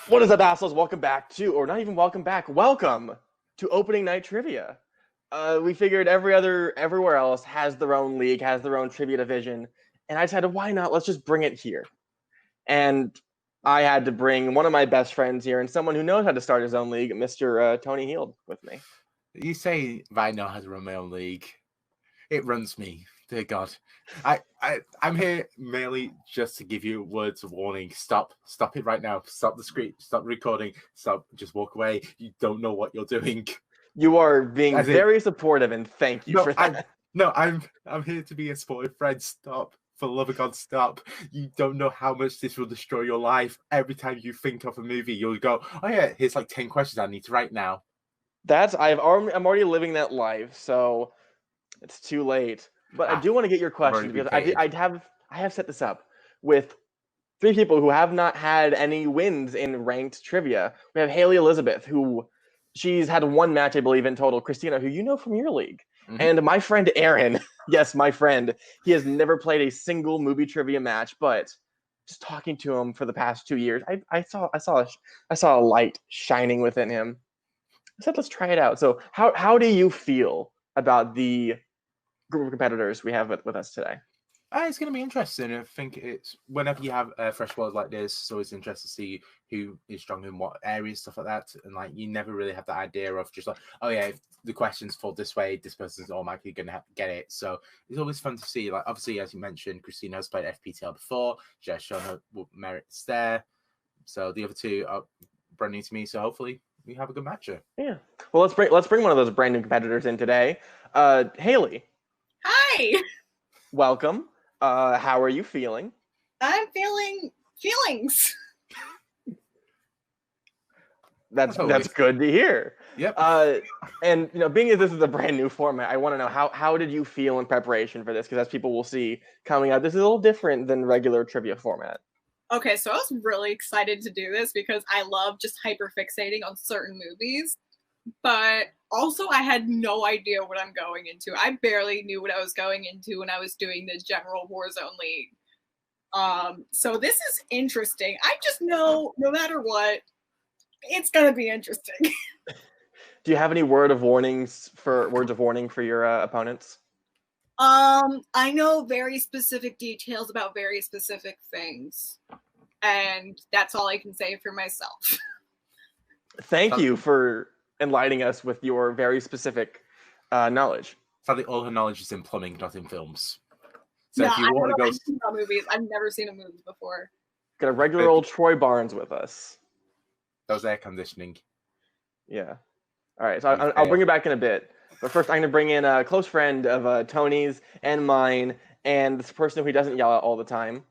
What is up, assholes? Welcome back to, or not even welcome back, welcome to opening night trivia. We figured everywhere else has their own league, has their own trivia division, and I decided, why not? Let's just bring it here. And I had to bring one of my best friends here and someone who knows how to start his own league, Mr. Tony Heald, with me. You say I know how to run my own league. It runs me. Dear God. I'm here merely just to give you words of warning. Stop it right now. Stop the screen. Stop recording. Stop. Just walk away. You don't know what you're doing. You are being very supportive, and thank you for that. I'm here to be a supportive friend. Stop. For the love of God, stop. You don't know how much this will destroy your life. Every time you think of a movie, you'll go, oh yeah, here's like 10 questions I need to write now. I'm already living that life, so it's too late. But I do want to get your question because I have set this up with 3 people who have not had any wins in ranked trivia. We have Hailey Elizabeth, who she's had 1 match, I believe, in total. Christina, who you know from your league. Mm-hmm. And my friend Aaron, yes, my friend, he has never played a single movie trivia match, but just talking to him for the past 2 years, I saw a light shining within him. I said, let's try it out. So how do you feel about the group of competitors we have with us today? It's going to be interesting. I think it's whenever you have a fresh world like this, it's always interesting to see who is strong in what areas, stuff like that. And like you never really have the idea of just like, oh yeah, if the questions fall this way, this person's automatically going to get it. So it's always fun to see. Like obviously, as you mentioned, Christina has played FPTL before. She has shown her merits there. So the other 2 are brand new to me. So hopefully we have a good match here. Yeah. Well, let's bring one of those brand new competitors in today. Hailey. Hi. Welcome. How are you feeling? I'm feeling feelings. That's good to hear. Yep. And being as this is a brand new format, I want to know how did you feel in preparation for this? Because as people will see coming out, this is a little different than regular trivia format. Okay, so I was really excited to do this because I love just hyperfixating on certain movies. But also I had no idea what I'm going into. I barely knew what I was going into when I was doing the general Warzone League. So this is interesting. I just know no matter what, it's going to be interesting. Do you have any words of warning for your opponents? I know very specific details about very specific things. And that's all I can say for myself. Thank you for enlightening us with your very specific knowledge. Sadly, all her knowledge is in plumbing, not in films. So no, if you want to go movies, I've never seen a movie before. Got a regular old Troy Barnes with us. That was air conditioning. Yeah. All right, so I'll bring you back in a bit. But first, I'm going to bring in a close friend of Tony's and mine, and this person who doesn't yell out all the time.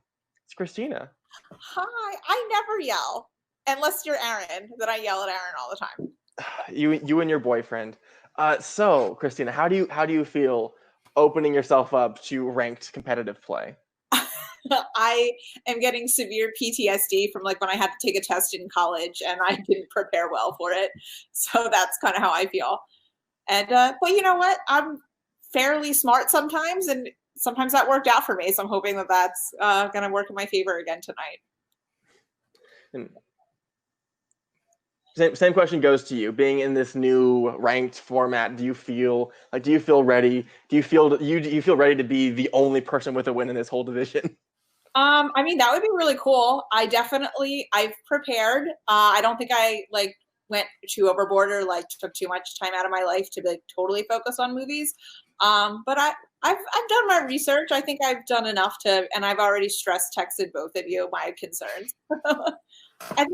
It's Christina. Hi. I never yell. Unless you're Aaron, then I yell at Aaron all the time. You and your boyfriend. So, Christina, how do you feel opening yourself up to ranked competitive play? I am getting severe PTSD from like when I had to take a test in college and I didn't prepare well for it. So that's kind of how I feel. And but you know what? I'm fairly smart sometimes, and sometimes that worked out for me. So I'm hoping that that's going to work in my favor again tonight. Same question goes to you. Being in this new ranked format, do you feel ready? Do you feel ready to be the only person with a win in this whole division? I mean, that would be really cool. I've prepared. I don't think I went too overboard or took too much time out of my life to totally focus on movies. But I've done my research. I think I've done enough and I've already texted both of you my concerns. I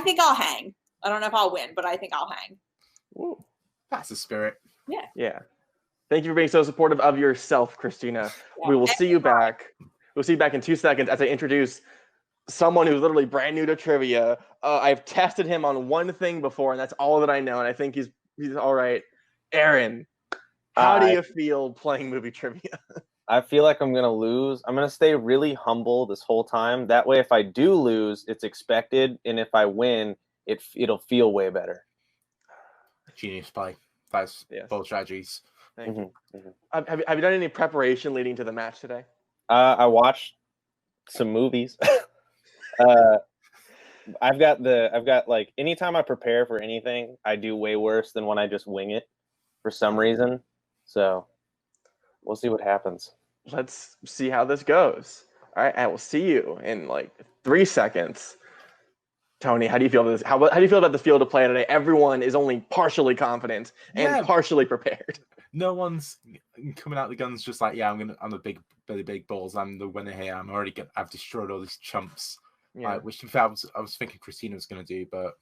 think I'll hang. I don't know if I'll win, but I think I'll hang. Ooh. That's the spirit. Yeah. Yeah. Thank you for being so supportive of yourself, Christina. Yeah. We will see you back. We'll see you back in 2 seconds as I introduce someone who's literally brand new to trivia. I've tested him on one thing before, and that's all that I know, and I think he's all right. Aaron, how do you feel playing movie trivia? I feel like I'm going to lose. I'm going to stay really humble this whole time. That way, if I do lose, it's expected, and if I win, it'll feel way better. Genius play. That's both strategies. Thank you. Mm-hmm. Have you done any preparation leading to the match today? I watched some movies. I've got like anytime I prepare for anything, I do way worse than when I just wing it for some reason. So we'll see what happens. Let's see how this goes. All right, I will see you in like 3 seconds. Tony, how do you feel about this? How do you feel about the field of play today? Everyone is only partially confident and partially prepared. No one's coming out the guns just like, yeah, I'm the big balls. I'm the winner here. I've destroyed all these chumps. Yeah. Which in fact I was thinking Christina was going to do, but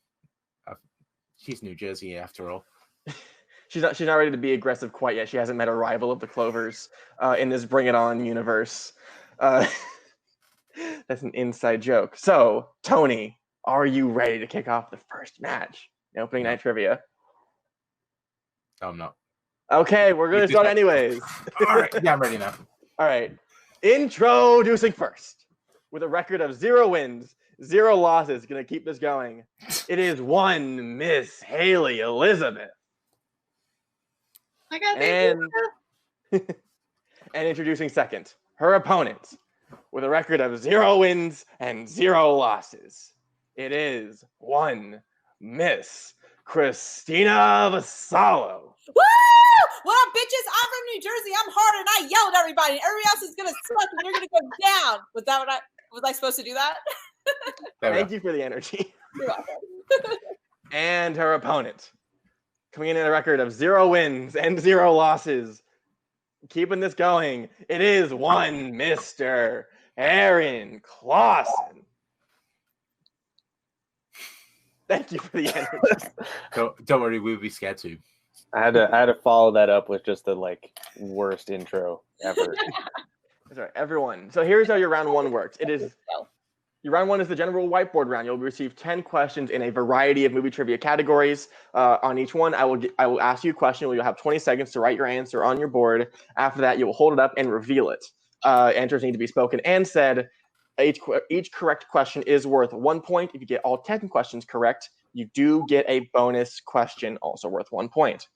she's New Jersey after all. She's not ready to be aggressive quite yet. She hasn't met a rival of the Clovers in this Bring It On universe. That's an inside joke. So, Tony, are you ready to kick off the first match in opening night trivia? No, I'm not. Okay, we're going to start anyways. All right, yeah, I'm ready now. All right. Introducing first, with a record of 0 wins, 0 losses, going to keep this going. It is one Miss Hailey Elizabeth. I got and introducing second, her opponent, with a record of 0 wins and 0 losses. It is one Miss Christina Vassallo. Woo! What up, bitches? I'm from New Jersey. I'm hard and I yell at everybody. Everybody else is gonna suck and you're gonna go down. Was I supposed to do that? Thank you for the energy. You're welcome. And her opponent, coming in at a record of 0 wins and 0 losses. Keeping this going, it is one Mr. Aaron Clausen. Thank you for the energy. Don't worry, we'll be scared too. I had to follow that up with just the worst intro ever. That's right, everyone. So here's how your round 1 works. Your round 1 is the general whiteboard round. You'll receive 10 questions in a variety of movie trivia categories. On each one, I will ask you a question. You'll have 20 seconds to write your answer on your board. After that, you will hold it up and reveal it. Answers need to be spoken and said. Each correct question is worth 1 point. If you get all 10 questions correct, you do get a bonus question, also worth 1 point.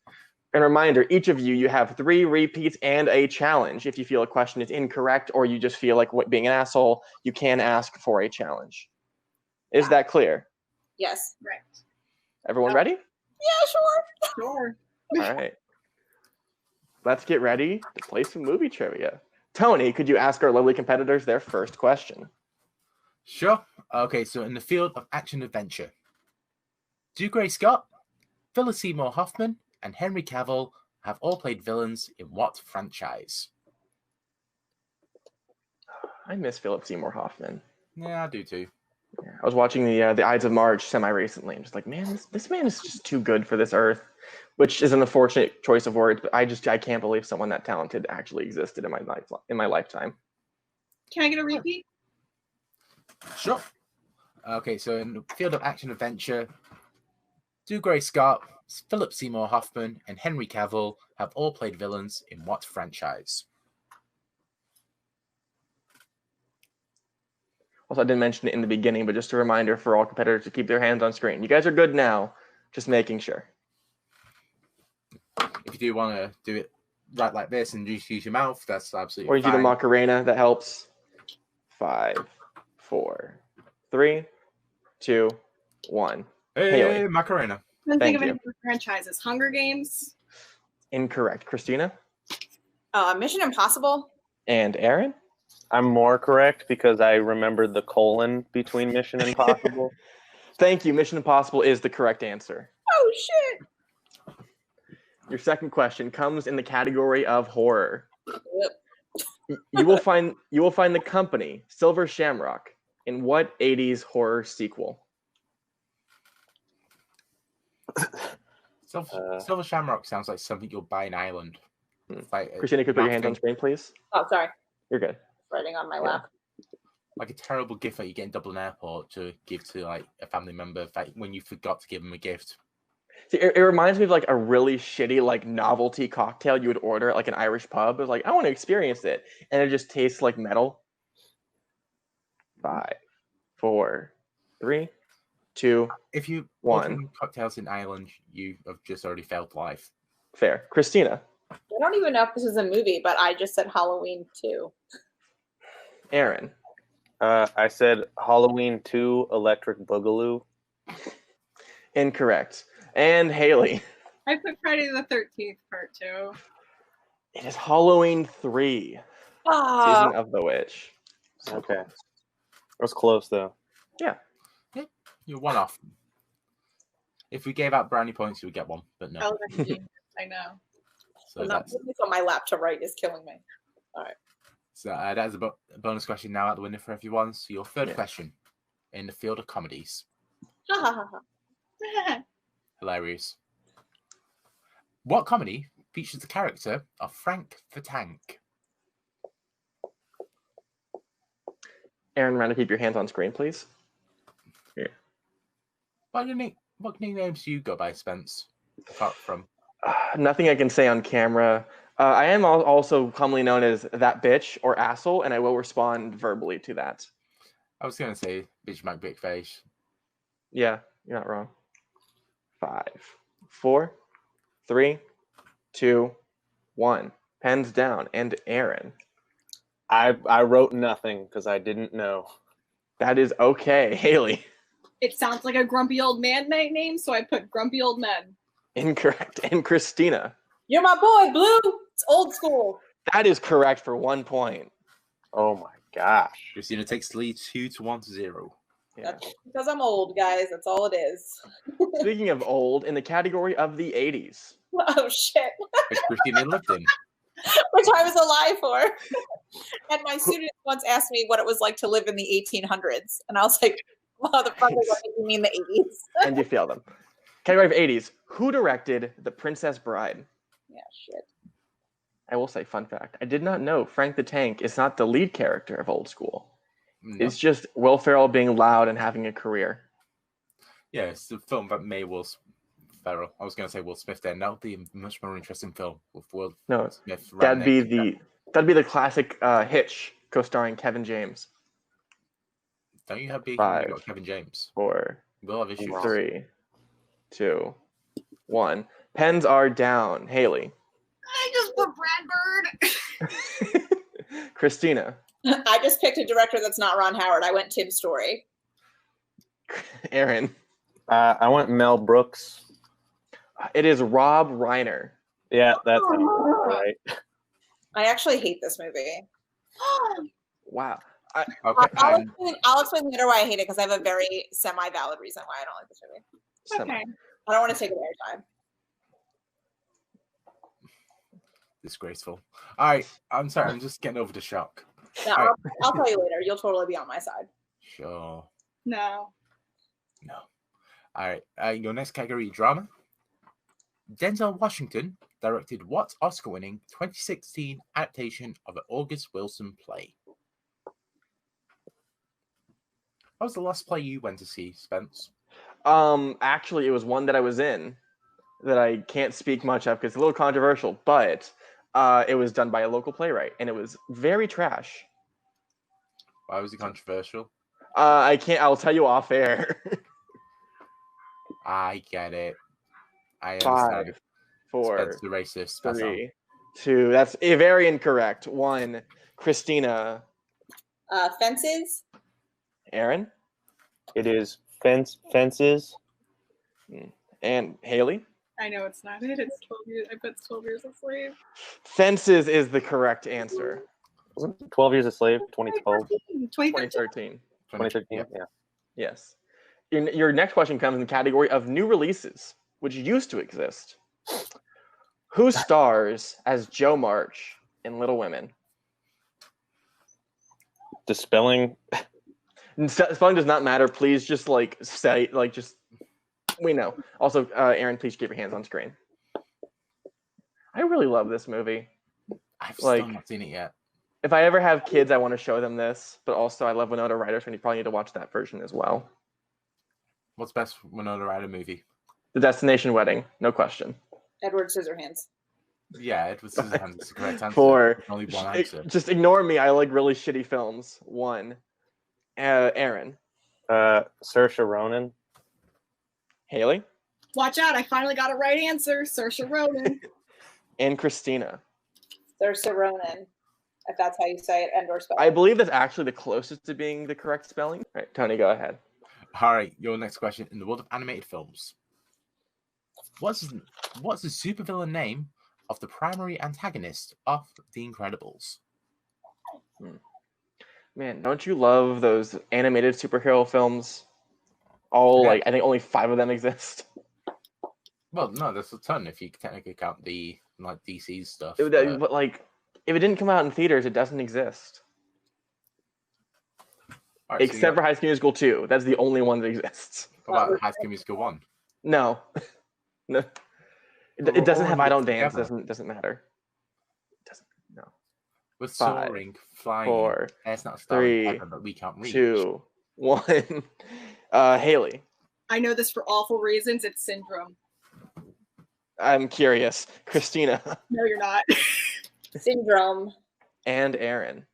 And reminder, each of you have 3 repeats and a challenge. If you feel a question is incorrect or you just feel like being an asshole, you can ask for a challenge. Is that clear? Yes. Right. Everyone ready? Yeah, sure. Sure. All right. Let's get ready to play some movie trivia. Tony, could you ask our lovely competitors their first question? Sure. Okay, so in the field of action-adventure, do Gray Scott, Philip Seymour Hoffman, and Henry Cavill have all played villains in what franchise? I miss Philip Seymour Hoffman. Yeah, I do too. Yeah, I was watching the Ides of March semi-recently. I'm just like, man, this man is just too good for this earth, which is an unfortunate choice of words, but I can't believe someone that talented actually existed in my lifetime. Can I get a repeat? Sure. Okay, so in the field of action-adventure, do Gray Scott, Philip Seymour Hoffman, and Henry Cavill have all played villains in what franchise? Also, I didn't mention it in the beginning, but just a reminder for all competitors to keep their hands on screen. You guys are good now, just making sure. If you do want to do it right like this and just use your mouth, that's absolutely fine. Or you do the Macarena, that helps. 5, 4, 3, 2, 1. Hey, Hailey. Macarena. I think of any franchises. Hunger Games. Incorrect. Christina? Mission Impossible. And Aaron? I'm more correct because I remembered the colon between Mission Impossible. Thank you. Mission Impossible is the correct answer. Oh, shit. Your second question comes in the category of horror. Yep. You will find the company Silver Shamrock in what 80s horror sequel? Silver Shamrock sounds like something you'll buy in Ireland. Christina, could you put your hands on screen, please? Oh, sorry. You're good. Writing on my lap. Like a terrible gift that you get in Dublin Airport to give to like a family member when you forgot to give them a gift. See, it reminds me of like a really shitty like novelty cocktail you would order at like an Irish pub. It's like, I want to experience it, and it just tastes like metal. 5, 4, 3, 2, If you 1. Cocktails in Ireland, you have just already failed life. Fair. Christina? I don't even know if this is a movie, but I just said Halloween 2. Aaron? I said Halloween 2 Electric Boogaloo. Incorrect. And Hailey. I put Friday the 13th part 2. It is Halloween 3. Season of the Witch. So Okay. close. That was close, though. Yeah. You're one off. If we gave out brownie points, you would get one, but no. Oh, that's genius. I know. So not putting this on my lap to write is killing me. All right. So that's a bonus question now out the window for everyone. So your third Yeah. question in the field of comedies. Ha ha ha ha. Hilarious. What comedy features the character of Frank the Tank? Aaron, remember to keep your hands on screen, please. Here. What nicknames do you go by, Spence? Apart from Nothing I can say on camera. I am also commonly known as that bitch or asshole, and I will respond verbally to that. I was going to say Bitch McBigface. Yeah, you're not wrong. 5, 4, 3, 2, 1. Pens down. And Aaron. I wrote nothing because I didn't know. That is okay. Hailey. It sounds like a grumpy old man name, so I put grumpy old men. Incorrect. And Christina. You're my boy, Blue. It's old school. That is correct for 1 point. Oh my gosh. Christina takes the lead 2-1-0. Yeah. That's because I'm old, guys. That's all it is. Speaking of old, in the category of the 80s. Oh shit. Which Christina lived in. Which I was alive for. And my student once asked me what it was like to live in the 1800s. And I was like, motherfucker, what do you mean the 80s? And you fail them. Category of 80s. Who directed The Princess Bride? Yeah, shit. I will say, fun fact. I did not know Frank the Tank is not the lead character of Old School. No. It's just Will Ferrell being loud and having a career. Yeah, it's a film that may Will Ferrell. I was going to say Will Smith then. That would be a much more interesting film with Will Smith. That'd be the classic Hitch co-starring Kevin James. Don't you have big 5, Kevin James? 4, We'll have issues. 3, 2, 1. Pens are down. Hailey. I just put Brad Bird. Christina. I just picked a director that's not Ron Howard. I went Tim Story. Aaron. I went Mel Brooks. It is Rob Reiner. Yeah, that's right. I actually hate this movie. Wow. Okay. I'll explain later why I hate it because I have a very semi-valid reason why I don't like this movie. Okay. I don't want to take it airtime. Disgraceful. All right. I'm sorry. I'm just getting over the shock. No, I'll tell you later. You'll totally be on my side. Sure. No. All right. Your next category, drama. Denzel Washington directed what Oscar-winning 2016 adaptation of an August Wilson play? What was the last play you went to see, Spence? Actually, it was one that I was in that I can't speak much of because it's a little controversial, but it was done by a local playwright, and it was very trash. Why was it controversial? I'll tell you off air. I get it. I understand. 5, 4, Spence the racist. That's 3, 2. That's very incorrect. 1. Christina. Fences. Aaron. It is Fences. And Hailey. I know it's not it. It's 12 years. I put 12 Years a Slave. Fences is the correct answer. Wasn't it 12 Years a Slave? 2012? 2013. 2013. 2013, yeah. Yes. Your next question comes in the category of new releases, which used to exist. Who stars as Joe March in Little Women? The spelling. Spelling does not matter. Please just say we know. Also, Aaron, please keep your hands on screen. I really love this movie. I've still not seen it yet. If I ever have kids, I want to show them this. But also, I love Winona Ryder, so you probably need to watch that version as well. What's best Winona Ryder movie? The Destination Wedding, no question. Edward Scissorhands. Yeah, Edward Scissorhands is the correct answer. 4. Only one answer. Just ignore me. I like really shitty films. 1. Aaron. Saoirse Ronan. Hailey. Watch out! I finally got a right answer. Saoirse Ronan. And Christina. Saoirse Ronan. if that's how you say it and or spell I it. believe that's actually the closest to being the correct spelling. All right, Tony, go ahead. All right, your next question. In the world of animated films, what's the supervillain name of the primary antagonist of The Incredibles? Man, don't you love those animated superhero films? I think only 5 of them exist. Well, no, there's a ton if you technically count the DC stuff. But if it didn't come out in theaters, it doesn't exist. Right, Except for High School Musical 2. That's the only one that exists. What about High School Musical 1? No. No. It doesn't have I Don't Dance. Doesn't matter. It doesn't. No. We're soaring, flying. 4, It's not starring heaven, but we can't reach. 2, 1. Hailey. I know this for awful reasons. It's Syndrome. I'm curious. Christina. No, you're not. Syndrome. And Aaron.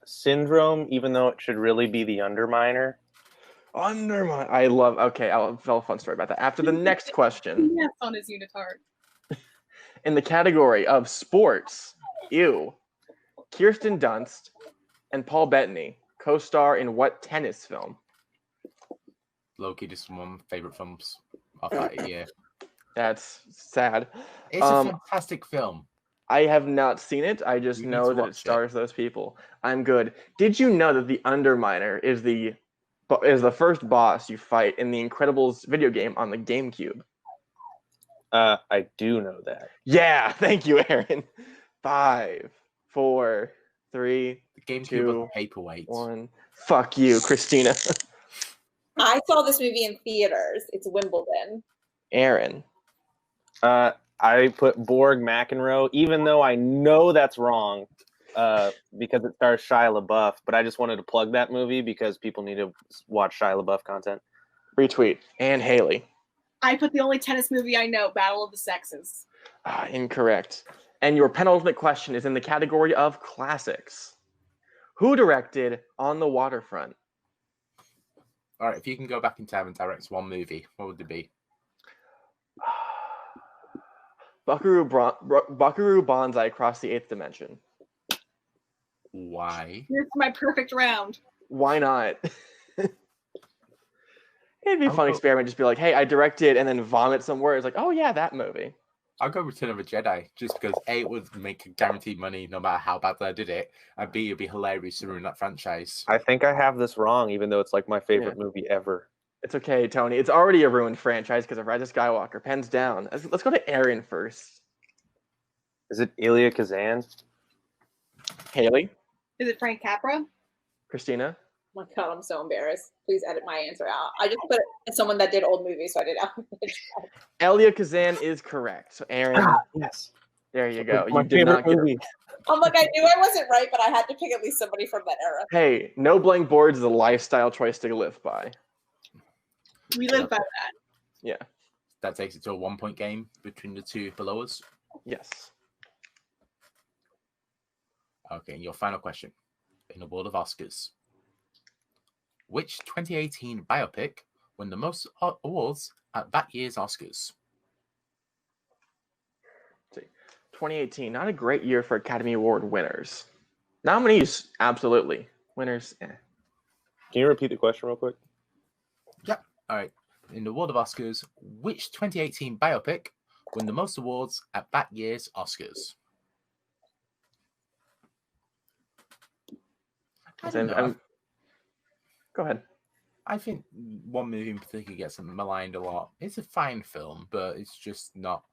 Syndrome, even though it should really be the Underminer. I love. Okay, I'll tell a fun story about that after the next question. Yes, on his unitard. In the category of sports, Kirsten Dunst and Paul Bettany co-star in what tennis film? Loki, just one of my favorite films of that year. That's sad. It's a fantastic film. I have not seen it. I just know that it stars those people. I'm good. Did you know that the Underminer is the first boss you fight in the Incredibles video game on the GameCube? I do know that. Yeah, thank you, Aaron. 5, 4, 3, The GameCube 2, was a paperweight. 1. Fuck you, Christina. I saw this movie in theaters. It's Wimbledon. Aaron. I put Borg McEnroe, even though I know that's wrong, because it stars Shia LaBeouf. But I just wanted to plug that movie because people need to watch Shia LaBeouf content. Retweet. And Hailey. I put the only tennis movie I know, Battle of the Sexes. Incorrect. And your penultimate question is in the category of classics. Who directed On the Waterfront? All right, if you can go back in time and direct one movie, what would it be? Buckaroo Banzai Across the Eighth Dimension. Why? Here's my perfect round. Why not? It'd be a fun experiment. Just be like, hey, I directed, and then vomit somewhere. It's like, oh yeah, that movie. I'll go Return of a Jedi, just because A, it would make guaranteed money no matter how badly I did it, and B, it'd be hilarious to ruin that franchise. I think I have this wrong, even though it's like my favorite movie ever. It's okay, Tony. It's already a ruined franchise because of Rise of Skywalker. Pens down. Let's go to Aaron first. Is it Elia Kazan? Hailey? Is it Frank Capra? Christina? Oh my God, I'm so embarrassed. Please edit my answer out. I just put it as someone that did old movies, so I did alphabetical. Elia Kazan is correct. So Aaron, yes. There you go. My You did not get movie. it. I'm like, I knew I wasn't right, but I had to pick at least somebody from that era. Hey, no blank boards is a lifestyle choice to live by. We live by that. Yeah. That takes it to a 1-point game between the two below us. Yes. Okay, your final question. In the world of Oscars, which 2018 biopic won the most awards at that year's Oscars? 2018, not a great year for Academy Award winners. Nominees, absolutely. Winners, Can you repeat the question real quick? Yep. All right. In the world of Oscars, which 2018 biopic won the most awards at that year's Oscars? Go ahead. I think one movie in particular gets maligned a lot. It's a fine film, but it's just not.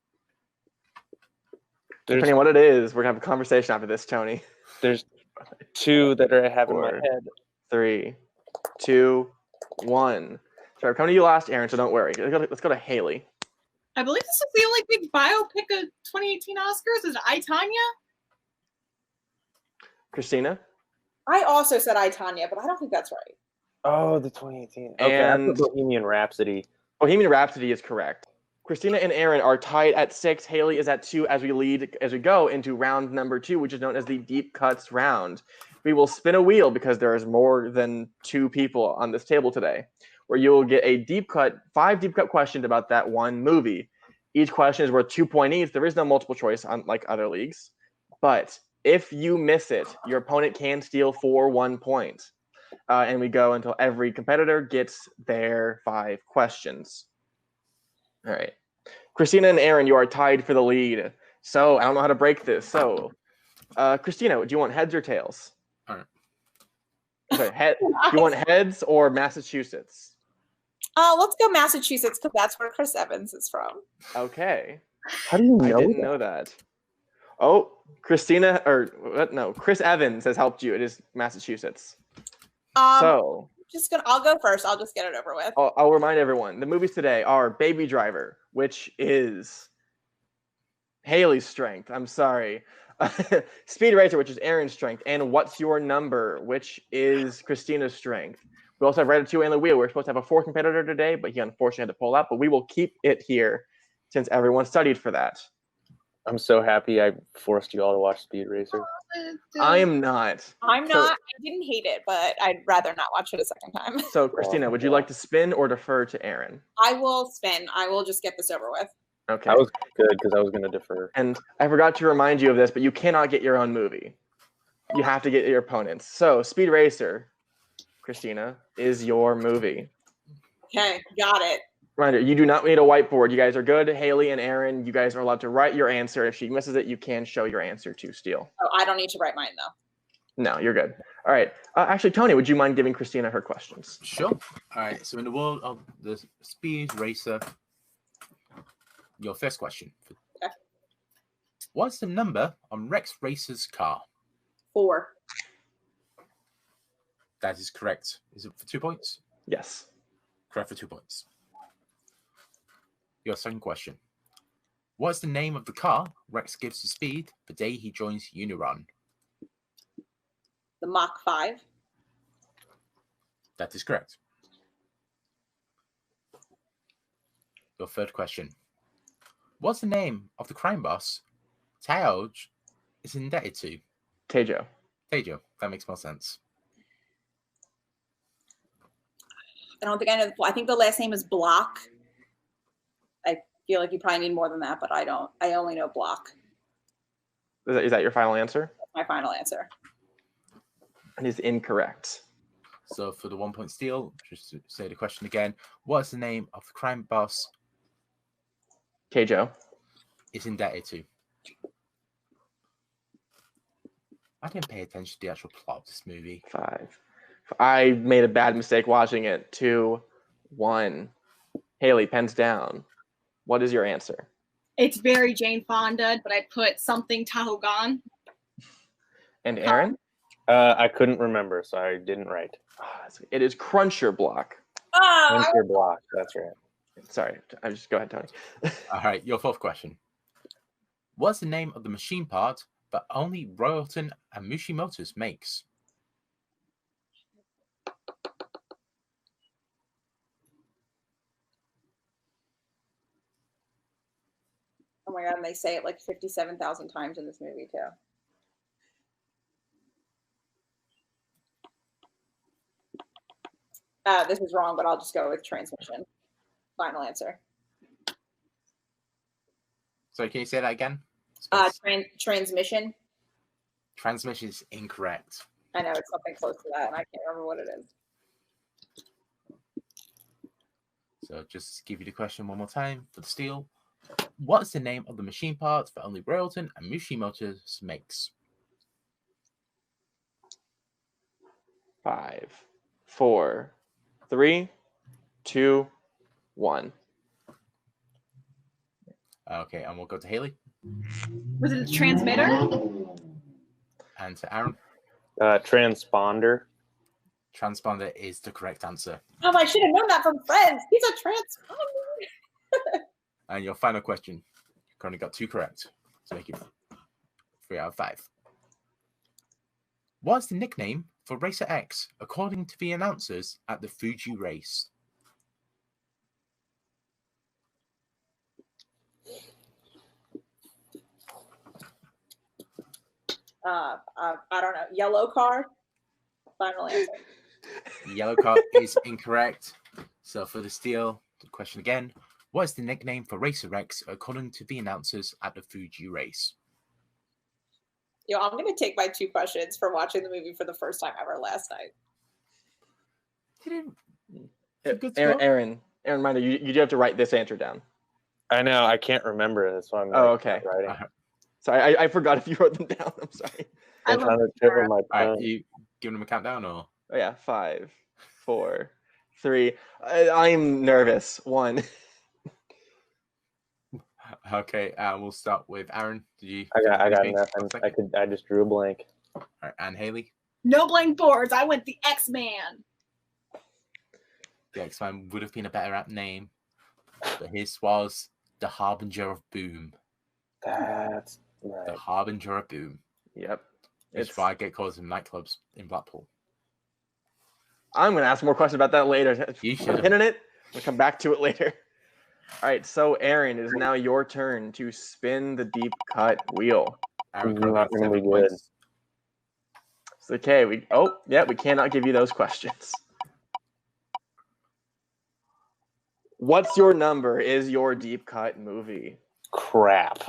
Depending on what it is, we're going to have a conversation after this, Tony. There's two that I have in my head. 3, 2, 1. Sorry, I'm coming to you last, Aaron, so don't worry. Let's go to Hailey. I believe this is the only big biopic of 2018 Oscars. Is it I, Tonya? Christina? I also said I, Tonya, but I don't think that's right. Oh, the 2018. Okay, And that's Bohemian Rhapsody. Bohemian Rhapsody is correct. Christina and Aaron are tied at 6. Hailey is at 2 as we go into round number 2, which is known as the Deep Cuts round. We will spin a wheel because there is more than 2 people on this table today, where you will get a 5 deep cut questions about that one movie. Each question is worth 2 points each. There is no multiple choice unlike other leagues. But If you miss it, your opponent can steal for 1 point. And we go until every competitor gets their 5 questions. All right. Christina and Aaron, you are tied for the lead. So I don't know how to break this. So, Christina, do you want heads or tails? All right. Okay, do you want heads or Massachusetts? Let's go Massachusetts because that's where Chris Evans is from. Okay. How do you know? I didn't know that. Oh, Christina, or what? No, Chris Evans has helped you. It is Massachusetts. So I'll go first. I'll just get it over with. I'll remind everyone, the movies today are Baby Driver, which is Hailey's strength. I'm sorry. Speed Racer, which is Aaron's strength, and What's Your Number, which is Christina's strength. We also have Ratatouille and the Wheel. We're supposed to have a 4th competitor today, but he unfortunately had to pull out. But we will keep it here since everyone studied for that. I'm so happy I forced you all to watch Speed Racer. I am not. I'm not. I didn't hate it, but I'd rather not watch it a second time. So, Christina, would you like to spin or defer to Aaron? I will spin. I will just get this over with. Okay. I was good because I was going to defer. And I forgot to remind you of this, but you cannot get your own movie. You have to get your opponent's. So, Speed Racer, Christina, is your movie. Okay, got it. Reminder, you do not need a whiteboard. You guys are good. Hailey and Aaron, you guys are allowed to write your answer. If she misses it, you can show your answer to steal. Oh, I don't need to write mine, though. No, you're good. All right. Actually, Tony, would you mind giving Christina her questions? Sure. All right. So in the world of the Speed Racer, your first question. Okay. What's the number on Rex Racer's car? 4. That is correct. Is it for 2 points? Yes. Correct for 2 points. Your second question. What's the name of the car Rex gives to Speed the day he joins Uniron? The Mach 5. That is correct. Your third question. What's the name of the crime boss Taoj is indebted to? Tejo. Tejo. That makes more sense. I don't think I know. I think the last name is Block. I feel like you probably need more than that, but I don't. I only know Block. Is that your final answer? That's my final answer. It is incorrect. So for the 1 point steal, just to say the question again, what's the name of the crime boss Tejo. is indebted to? I didn't pay attention to the actual plot of this movie. 5. I made a bad mistake watching it. 2, 1. Hailey, pens down. What is your answer? It's very Jane Fonda, but I put something Tahogan. And Aaron? I couldn't remember, so I didn't write. It is Cruncher Block. Cruncher Block. That's right. Sorry, I just go ahead, Tony. All right, your fourth question. What's the name of the machine part that only Royalton and Mushi Motors makes? Oh my god, and they say it like 57,000 times in this movie too. This is wrong, but I'll just go with transmission. Final answer. So can you say that again? Transmission. Transmission is incorrect. I know it's something close to that, and I can't remember what it is. So just give you the question one more time for the steal. What's the name of the machine parts that only Royalton and Mushi Motors makes? 5, 4, 3, 2, 1. Okay, and we'll go to Hailey. Was it a transmitter? And to Aaron. Transponder. Transponder is the correct answer. Oh, I should have known that from Friends. He's a transponder. And your final question. You currently got 2 correct. So make it 3 out of 5. What's the nickname for Racer X according to the announcers at the Fuji race? I don't know. Yellow car. Final answer. Yellow car is incorrect. So for the steal, the question again. What is the nickname for Racer X according to the announcers at the Fuji race? Yo, I'm gonna take my 2 questions for watching the movie for the first time ever last night. Aaron, reminder, you do have to write this answer down. I know. I can't remember it. That's why I'm okay. writing. Sorry, I forgot if you wrote them down. I'm sorry. I'm trying to trip on my tongue. Right, you giving them a countdown or? Oh yeah, 5, 4, 3. I'm nervous. 1. Okay, we'll start with Aaron. Did you? I got nothing. I just drew a blank. All right, and Hailey. No blank boards. I went the X-Man. The X-Man would have been a better name, but his was the Harbinger of Boom. That's right. The Harbinger of Boom. Yep. It's why I get calls in nightclubs in Blackpool. I'm going to ask more questions about that later. You should. Pin in it. We'll come back to it later. All right, so Aaron, it is now your turn to spin the deep cut wheel. Aaron, not going to be good. It's okay. We cannot give you those questions. What's your number is your deep cut movie? Crap.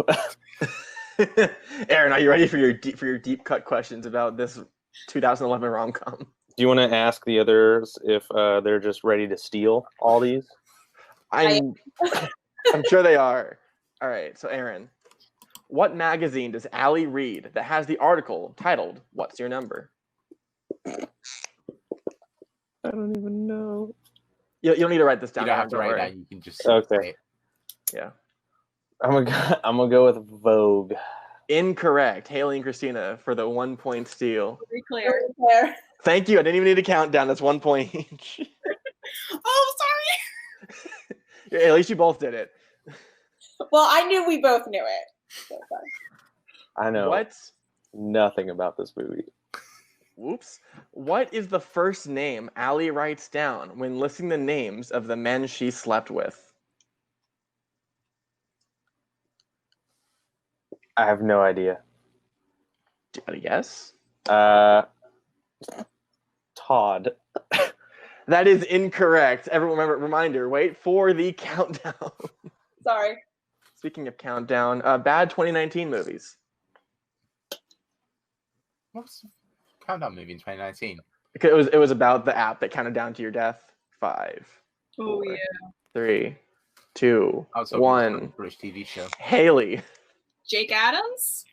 Aaron, are you ready for your deep cut questions about this 2011 rom-com? Do you want to ask the others if they're just ready to steal all these? I'm sure they are. All right, so Aaron, what magazine does Allie read that has the article titled "What's Your Number"? I don't even know. You don't need to write this down. You don't have to write it down. You can just okay. Say it. Yeah. I'm gonna go with Vogue. Incorrect. Hailey and Christina for the 1 point steal. Very clear. Thank you. I didn't even need a countdown. That's 1 point each. Oh, sorry. At least you both did it. Well, I knew we both knew it. So I know what? Nothing about this movie. Whoops. What is the first name Allie writes down when listing the names of the men she slept with? I have no idea. Do you have a guess? Todd. That is incorrect. Everyone, reminder, wait for the countdown. Sorry. Speaking of countdown, bad 2019 movies. What's the countdown movie in 2019? It was about the app that counted down to your death. 5. Oh 4, yeah. 3, 2, I was 1. British TV show. Hailey. Jake Adams.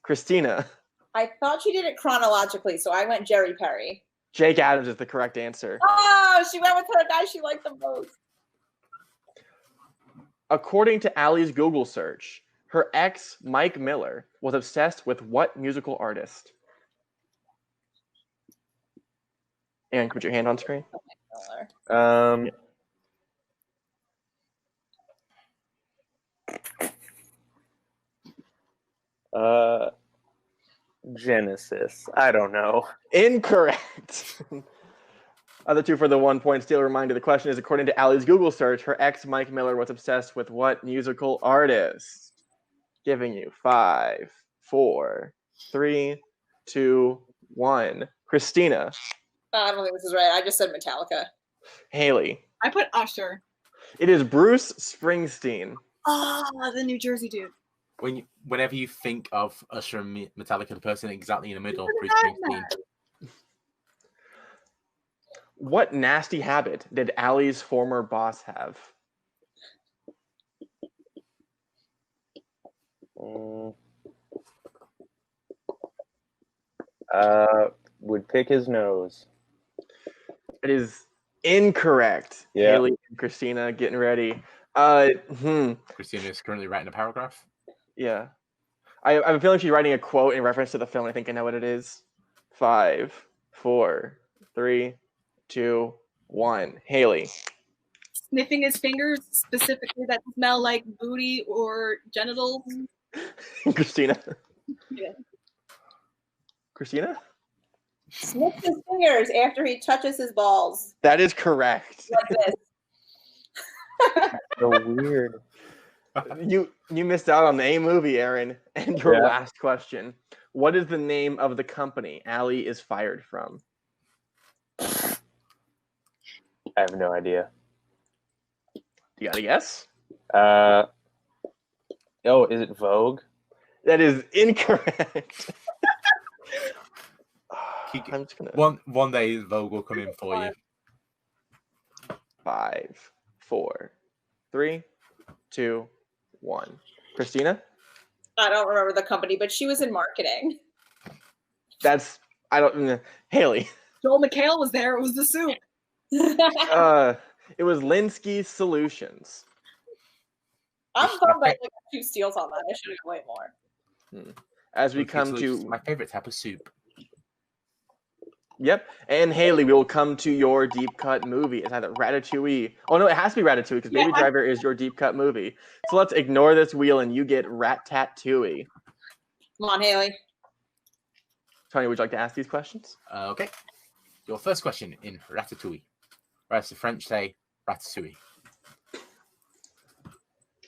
Christina. I thought she did it chronologically, so I went Jerry Perry. Jake Adams is the correct answer. Oh, she went with her guy she liked the most. According to Allie's Google search, her ex, Mike Miller, was obsessed with what musical artist? Aaron, put your hand on screen. Genesis. I don't know. Incorrect. Other two for the 1 point steal. Reminder, the question is, according to Allie's Google search, her ex, Mike Miller, was obsessed with what musical artist? Giving you 5, 4, 3, 2, 1. Christina. I don't think this is right. I just said Metallica. Hailey. I put Usher. It is Bruce Springsteen. Oh, the New Jersey dude. Whenever you think of Usher and Metallica, the person exactly in the middle, Bruce Springsteen. What nasty habit did Allie's former boss have? Would pick his nose. It is incorrect. Yeah. Hailey and Christina getting ready. Christina is currently writing a paragraph. Yeah. I have a feeling she's writing a quote in reference to the film. I think I know what it is. 5, 4, 3, 2, 1. Hailey. Sniffing his fingers specifically that smell like booty or genitals. Christina. Yeah. Christina? Sniffs his fingers after he touches his balls. That is correct. Like this. So weird. You missed out on a movie, Aaron. And your last question. What is the name of the company Allie is fired from? I have no idea. You got a guess? Is it Vogue? That is incorrect. I'm just gonna one day Vogue will come in for you. 5, 4, 3, 2, 1. Christina? I don't remember the company, but she was in marketing. Hailey. Joel McHale was there. It was the soup. It was Linsky Solutions. I'm bummed I got 2 steals on that. I should have way more. As we come to my favorite type of soup. Yep. And Hailey, we will come to your deep cut movie. It's either Ratatouille. Oh no, it has to be Ratatouille because Baby Driver is your deep cut movie. So let's ignore this wheel and you get Rat-Tat-Tooie. Come on, Hailey. Tony, would you like to ask these questions? Okay. Your first question in Ratatouille. Or as the French say, Ratatouille.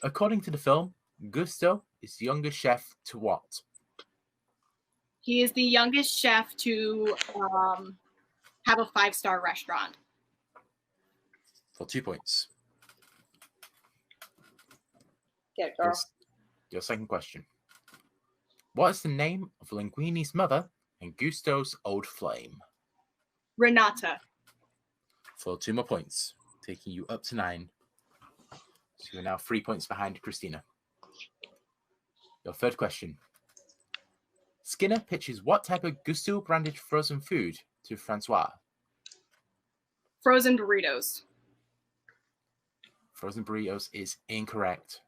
According to the film, Gusteau is the youngest chef to what? He is the youngest chef to have a 5-star restaurant. For 2 points. Get it, girl. Your second question. What is the name of Linguini's mother and Gusteau's old flame? Renata. For 2 more points, taking you up to 9. So you're now 3 points behind Christina. Your third question. Skinner pitches what type of Gusteau branded frozen food to Francois? Frozen burritos. Frozen burritos is incorrect.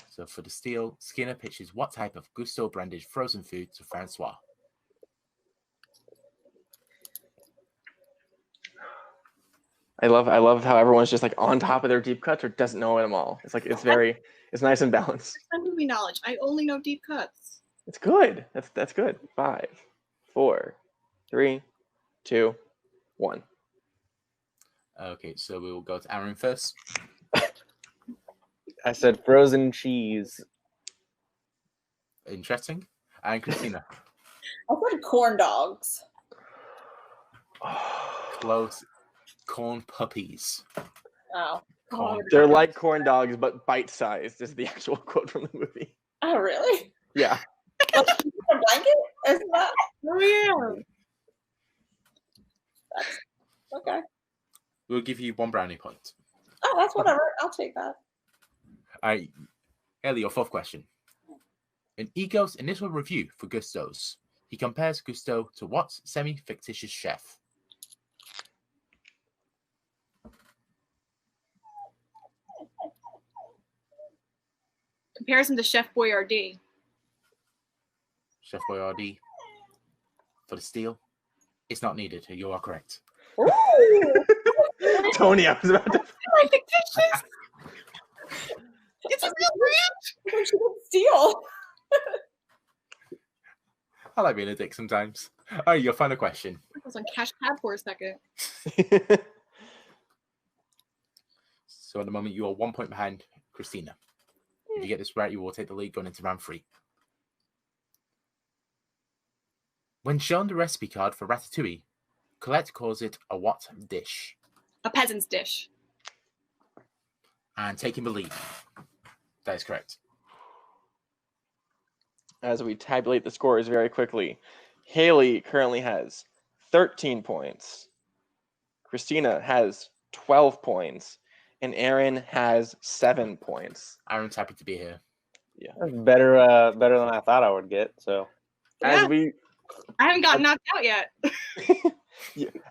So for the steal, Skinner pitches what type of Gusteau branded frozen food to Francois? I love how everyone's just like on top of their deep cuts or doesn't know them all. It's like it's nice and balanced. My movie knowledge. I only know deep cuts. It's good. That's good. 5, 4, 3, 2, 1. Okay, so we will go to Aaron first. I said frozen cheese. Interesting. And Christina. I said corn dogs. Close. Corn puppies. Oh. They're like corn dogs, but bite-sized is the actual quote from the movie. Oh, really? Yeah. Like, a blanket? Isn't that? Oh, yeah. Okay. We'll give you 1 brownie point. Oh, that's whatever. I'll take that. All right. Ellie, your fourth question. In Ego's initial review for Gusteau's, he compares Gusteau to what semi-fictitious chef? Comparison to Chef Boyardee. Chef Boyardee. For the steal, it's not needed. You are correct. Tony, I was about to. Fictitious. It's a real brand. She didn't steal. I like being a dick sometimes. All right, your final question. I was on cash cab for a second. So at the moment, you are 1 point behind Christina. If you get this right, you will take the lead going into round 3. When shown the recipe card for ratatouille, Colette calls it a what dish? A peasant's dish. And taking the lead. That is correct. As we tabulate the scores very quickly, Hailey currently has 13 points. Christina has 12 points. And Aaron has 7 points. Aaron's happy to be here. Yeah. That's better than I thought I would get. So As Yeah. I haven't gotten knocked out yet.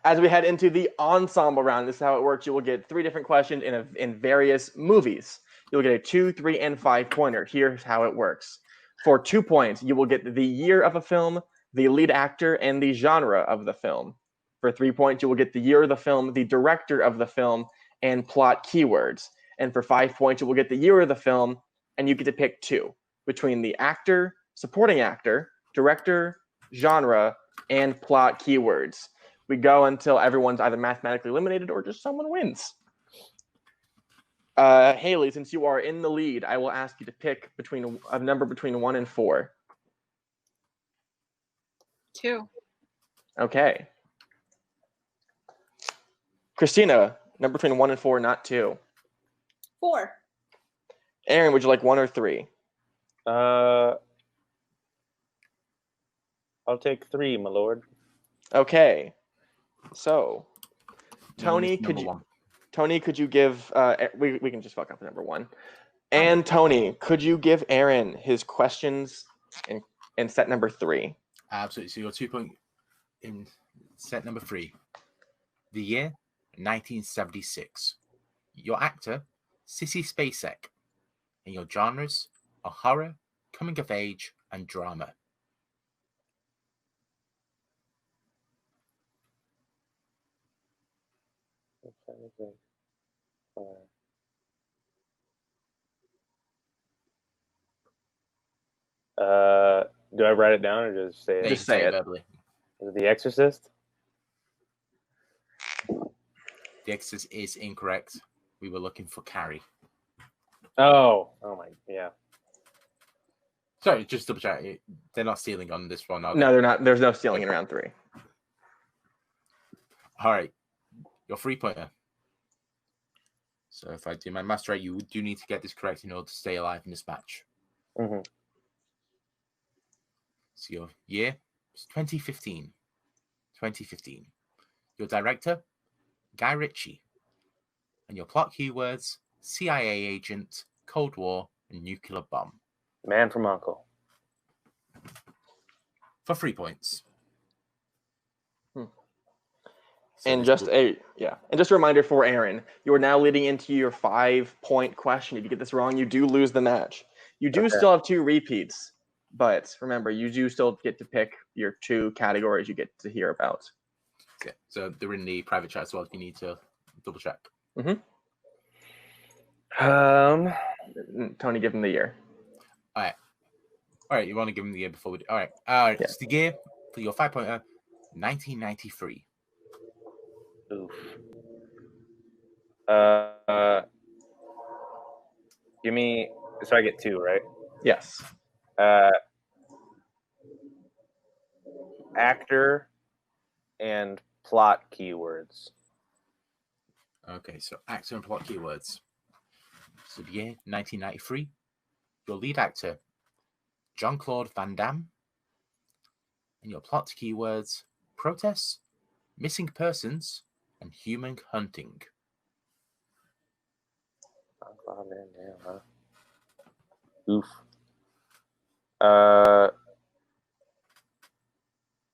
as we head into the ensemble round, this is how it works. You will get 3 different questions in various movies. You'll get a 2, 3, and 5 pointer. Here's how it works. For 2 points, you will get the year of a film, the lead actor, and the genre of the film. For 3 points, you will get the year of the film, the director of the film, and plot keywords. And for 5 points, you will get the year of the film, and you get to pick 2 between the actor, supporting actor, director, genre, and plot keywords. We go until everyone's either mathematically eliminated or just someone wins. Hailey, since you are in the lead, I will ask you to pick between a number between 1 and 4. 2. Okay. Christina, number between 1 and 4, not 2. 4. Aaron, would you like 1 or 3? I'll take 3, my lord. Okay. So, Number Tony, one. could you give? We can just fuck up number one. And Tony, could you give Aaron his questions in set number 3? Absolutely. So your 2 point in set number 3. The year 1976. Your actor, Sissy Spacek. And your genres are horror, coming of age, and drama. Do I write it down or just say it? Just say it. Verbally. Is it The Exorcist? The Exorcist is incorrect. We were looking for Carrie. Oh my, yeah. Sorry, just double check. They're not stealing on this one, are they? No, they're not. There's no stealing in round 3. All right. Your 3-pointer. So if I do my math right, you do need to get this correct in order to stay alive in this match. Mm-hmm. So your year is 2015. 2015. Your director, Guy Ritchie. And your plot keywords, CIA agent, Cold War, and nuclear bomb. Man from U.N.C.L.E. For 3 points. So And just a reminder for Aaron, you are now leading into your 5-point question. If you get this wrong, you do lose the match. You do still have 2 repeats, but remember, you do still get to pick your 2 categories you get to hear about. Okay, so they're in the private chat as well if you need to double check. Mm-hmm. Tony, give him the year. All right, you want to give him the year before we do. All right. Yeah. It's the year for your 5-pointer, 1993. Oof. Give me, so I get 2, right? Yes. Actor and plot keywords. Okay, so actor and plot keywords. So the year 1993. Your lead actor, Jean-Claude Van Damme. And your plot keywords, protests, missing persons, and human hunting. Oof.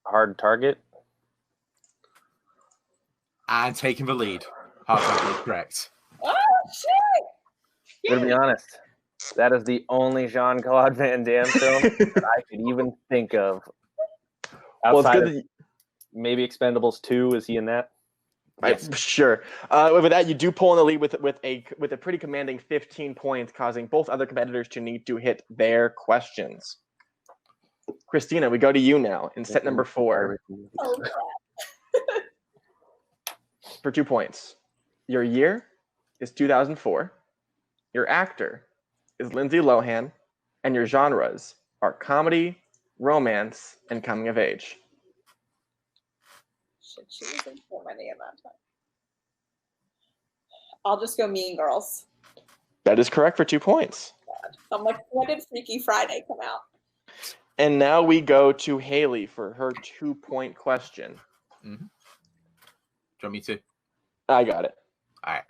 Hard Target. And taking the lead. Hard Target is correct. Oh, shit! To be honest, that is the only Jean-Claude Van Damme film that I could even think of. Outside of maybe Expendables 2, is he in that? Yes. Sure. With that, you do pull in the lead with a pretty commanding 15 points, causing both other competitors to need to hit their questions. Christina, we go to you now in set number 4. Oh, for 2 points. Your year is 2004. Your actor is Lindsay Lohan, and your genres are comedy, romance, and coming of age. shit, she was in so many at that time. I'll just go Mean Girls. That is correct for 2 points. God. I'm like, when did Freaky Friday come out? And now we go to Hailey for her 2-point question. Mm-hmm. Do you want me to? I got it. All right.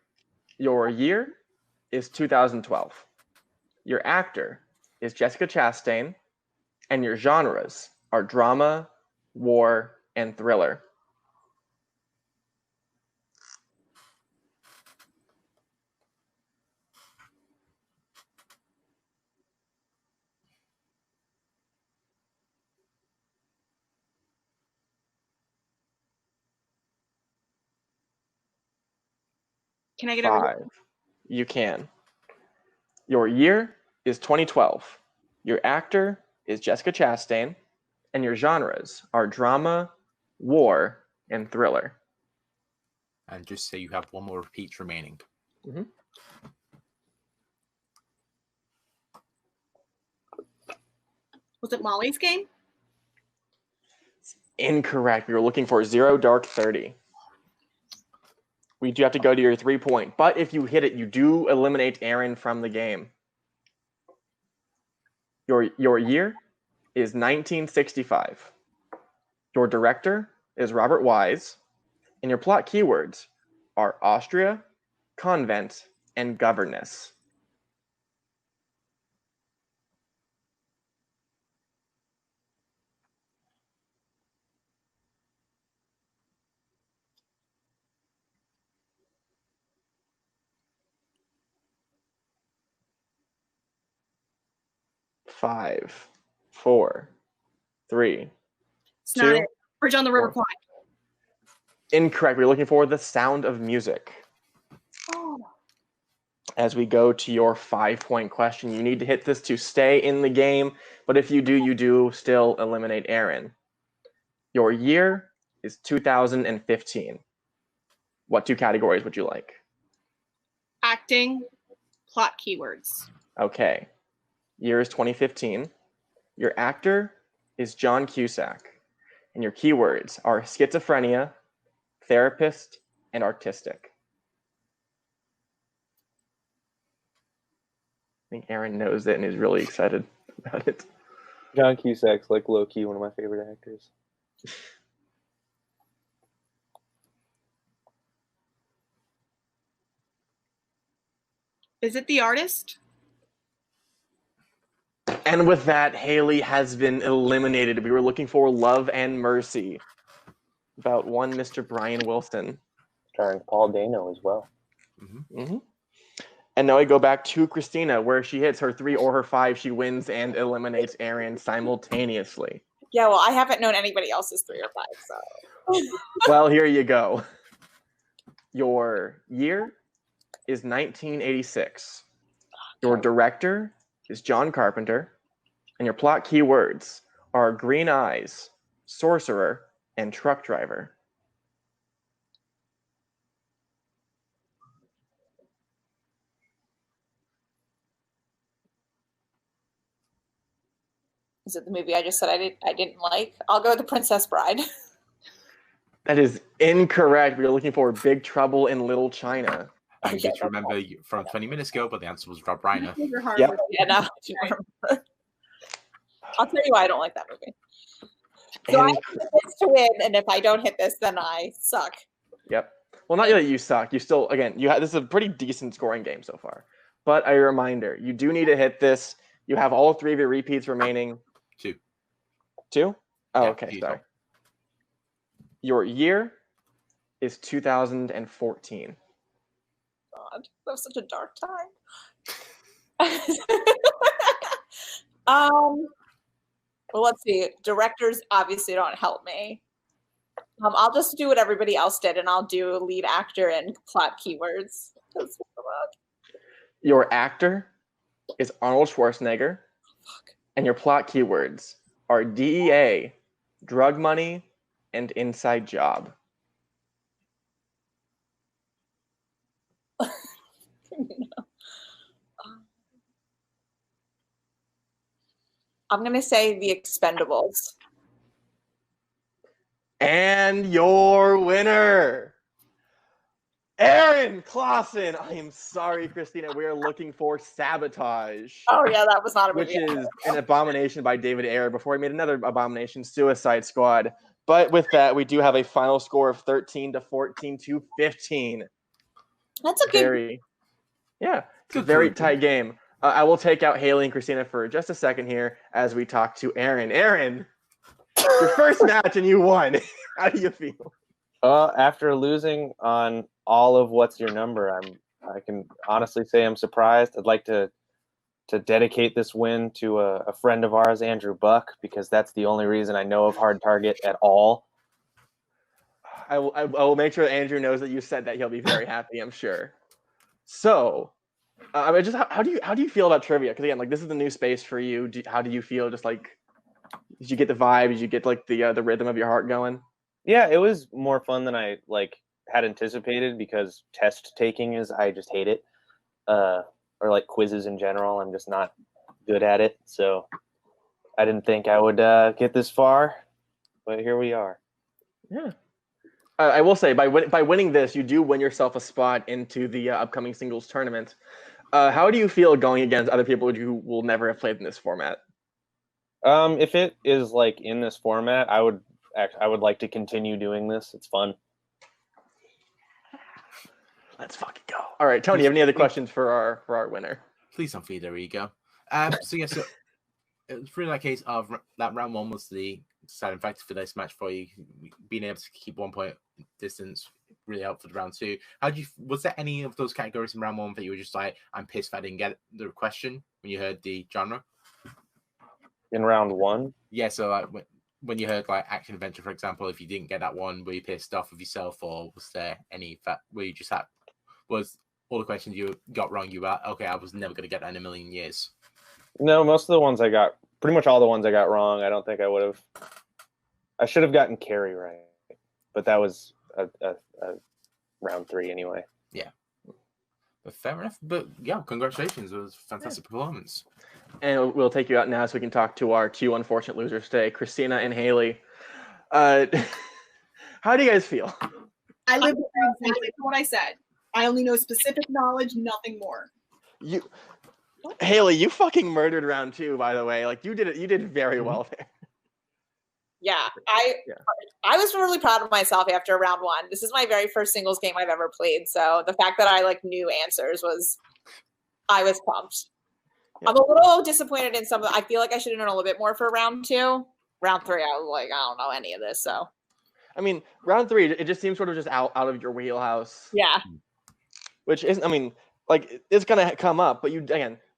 Your year is 2012. Your actor is Jessica Chastain, and your genres are drama, war, and thriller. Can I get 5. You can. Your year is 2012. Your actor is Jessica Chastain, and your genres are drama, war, and thriller. And just say you have 1 more repeat remaining. Mm-hmm. Was it Molly's Game? Incorrect. We were looking for Zero Dark 30. We do have to go to your 3-point. But if you hit it, you do eliminate Aaron from the game. Your year is 1965. Your director is Robert Wise, and your plot keywords are Austria, convent, and governess. Five, four, three, It's not two. it. Bridge on the River one. Kwai. Incorrect. We're looking for The Sound of Music. Oh. As we go to your 5-point question, you need to hit this to stay in the game, but if you do still eliminate Aaron. Your year is 2015. What 2 categories would you like? Acting, plot keywords. Okay. Year is 2015. Your actor is John Cusack. And your keywords are schizophrenia, therapist, and artistic. I think Aaron knows it and is really excited about it. John Cusack's like low-key one of my favorite actors. Is it The Artist? And with that, Hailey has been eliminated. We were looking for Love and Mercy, about one Mr. Brian Wilson. Starring Paul Dano as well. Mm-hmm. And now we go back to Christina, where she hits her 3 or her 5. She wins and eliminates Aaron simultaneously. Yeah, well, I haven't known anybody else's 3 or 5, so. Well, here you go. Your year is 1986. Your director is John Carpenter. And your plot keywords are green eyes, sorcerer, and truck driver. Is it the movie I just said I didn't like? I'll go with The Princess Bride. That is incorrect. We are looking for Big Trouble in Little China. I just remember from 20 minutes ago, but the answer was Rob Reiner. Yep. Yeah, no, I don't remember. I'll tell you why I don't like that movie. So I hit this to win, and if I don't hit this, then I suck. Yep. Well, not that you suck. You still, again, this is a pretty decent scoring game so far. But a reminder, you do need to hit this. You have all 3 of your repeats remaining. 2. 2? Oh, Yeah, okay, 2. sorry. Your year is 2014. God, that was such a dark time. Well, let's see. Directors obviously don't help me. I'll just do what everybody else did, and I'll do lead actor and plot keywords. Your actor is Arnold Schwarzenegger. And your plot keywords are DEA, drug money, and inside job. I'm going to say The Expendables. And your winner, Aaron Clausen. I am sorry, Christina. We are looking for Sabotage. Oh, yeah, that was not a Which movie. is an abomination by David Ayer before he made another abomination, Suicide Squad. But with that, we do have a final score of 13-14 to 15. That's a good. Yeah, it's a very tight game. I will take out Hailey and Christina for just a second here as we talk to Aaron. Aaron, your first match and you won. How do you feel? After losing on all of What's Your Number, I can honestly say I'm surprised. I'd like to dedicate this win to a friend of ours, Andrew Buck, because that's the only reason I know of Hard Target at all. I will make sure that Andrew knows that you said that. He'll be very happy, I'm sure. So, just how do you feel about trivia? Because again, like this is a new space for you. How do you feel? Just like, did you get the vibe? Did you get like the rhythm of your heart going? Yeah, it was more fun than I had anticipated because test taking I just hate it, or like quizzes in general. I'm just not good at it, so I didn't think I would get this far, but here we are. Yeah. I will say, by winning this, you do win yourself a spot into the upcoming singles tournament. How do you feel going against other people who will never have played in this format? If it is like in this format, I would I would like to continue doing this. It's fun. Let's fucking go. All right, Tony, you have any other questions for our winner? Please don't feed their ego. So it was really a case of that round one was the deciding factor for this match for you. Being able to keep 1 point distance really helped for the round two. Was there any of those categories in round one that you were just like, I'm pissed if I didn't get the question when you heard the genre? In round one? Yeah, so like when you heard like action adventure, for example, if you didn't get that one, were you pissed off with yourself, or was there any where you just was all the questions you got wrong, you were okay, I was never going to get that in a million years? No, most of the ones pretty much all the ones I got wrong, I don't think I would have. I should have gotten Carrie right, but that was a round three anyway. Yeah. But fair enough. But yeah, congratulations. It was a fantastic performance. And we'll take you out now so we can talk to our two unfortunate losers today, Christina and Hailey. How do you guys feel? I live exactly what I said. I only know specific knowledge, nothing more. Hailey, you fucking murdered round two, by the way. Like you did very well there. Yeah, I was really proud of myself after round one. This is my very first singles game I've ever played, so the fact that I knew answers I was pumped. Yeah. I'm a little disappointed in some of I feel like I should have known a little bit more for round two. Round three, I was like, I don't know any of this. So, I mean, round three, it just seems sort of just out of your wheelhouse. Yeah. Which isn't. I mean, it's gonna come up, but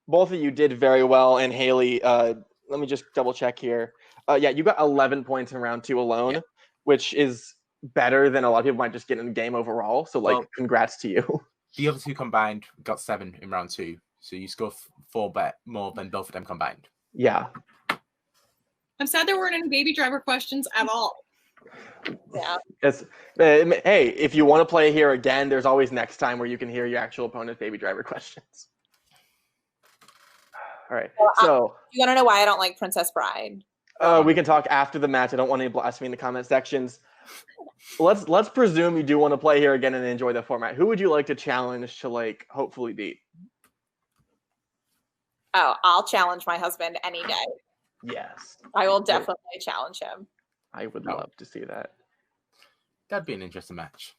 both of you did very well. And Hailey, let me just double check here. Yeah, you got 11 points in round two alone, which is better than a lot of people might just get in the game overall. So, congrats to you. The other two combined got 7 in round two. So you score 4 more than both of them combined. Yeah. I'm sad there weren't any Baby Driver questions at all. Yeah. Hey, if you want to play here again, there's always next time where you can hear your actual opponent's Baby Driver questions. All right. So you want to know why I don't like Princess Bride? We can talk after the match. I don't want any blasphemy in the comment sections. Let's presume you do want to play here again and enjoy the format. Who would you like to challenge to hopefully beat? Oh, I'll challenge my husband any day. Yes. I will definitely challenge him. I would love to see that. That'd be an interesting match.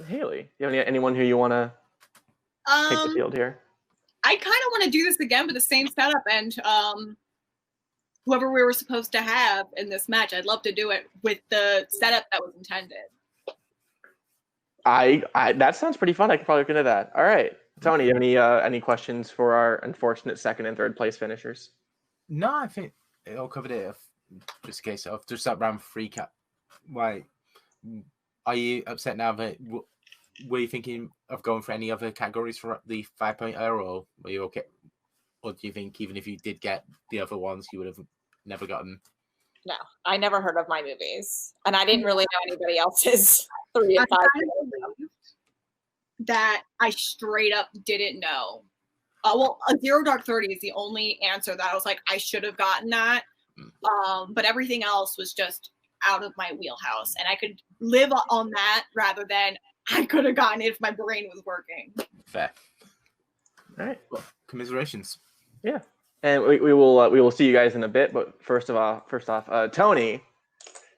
Hailey, you have anyone who you want to take the field here? I kind of want to do this again with the same setup and whoever we were supposed to have in this match. I'd love to do it with the setup that was intended. That sounds pretty fun. I could probably look into that. All right. Tony, you have any questions for our unfortunate second and third place finishers? No, I think it all covered it. Just in case of just that round three cap. Why are you upset now that were you thinking of going for any other categories for the 5.0, or were you okay? Or do you think even if you did get the other ones, you would have never gotten? No, I never heard of my movies, and I didn't really know anybody else's 3 and 5. That I straight up didn't know. Zero Dark 30 is the only answer that I was like, I should have gotten that. But everything else was just out of my wheelhouse, and I could live on that rather than I could have gotten it if my brain was working. Fair. All right. Well, commiserations. Yeah, and we will see you guys in a bit. But first off, Tony,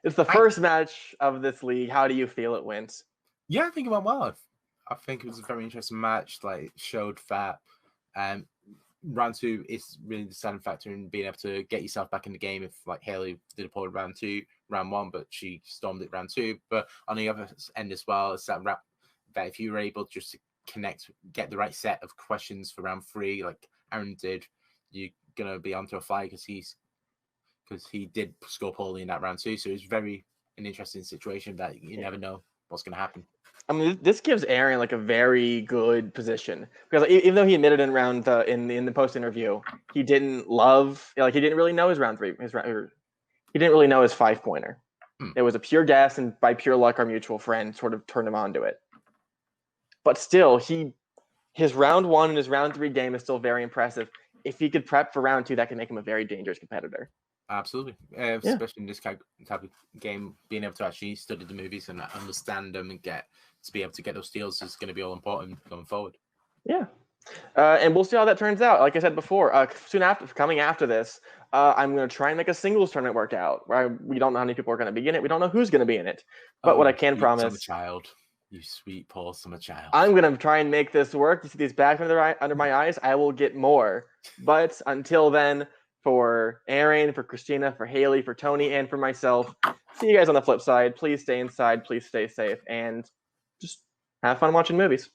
it's the first match of this league. How do you feel it went? Yeah, I think it went well. I think it was a very interesting match. It showed that round two is really the deciding factor in being able to get yourself back in the game. If Hailey did a poor round one, but she stormed it round two. But on the other end as well, it's that if you were able just to connect, get the right set of questions for round three, like Aaron did, you're gonna be onto a fly because he did score poorly in that round two. So it's an interesting situation that you never know what's gonna happen. I mean, this gives Aaron a very good position because even though he admitted in the post interview, he didn't he didn't really know his round three. He didn't really know his 5-pointer. It was a pure guess, and by pure luck, our mutual friend sort of turned him onto it. But still, his round one and his round three game is still very impressive. If he could prep for round two, that could make him a very dangerous competitor. Absolutely, especially in this type of game, being able to actually study the movies and understand them and to be able to get those steals is going to be all important going forward. Yeah. And we'll see how that turns out. Like I said before, coming after this, I'm going to try and make a singles tournament work out. We don't know how many people are going to be in it. We don't know who's going to be in it. But what I can promise, you sweet Paul summer child, I'm going to try and make this work. You see these bags under my eyes, I will get more. But until then, for Aaron, for Christina, for Hailey, for Tony, and for myself, see you guys on the flip side. Please stay inside. Please stay safe. And just have fun watching movies.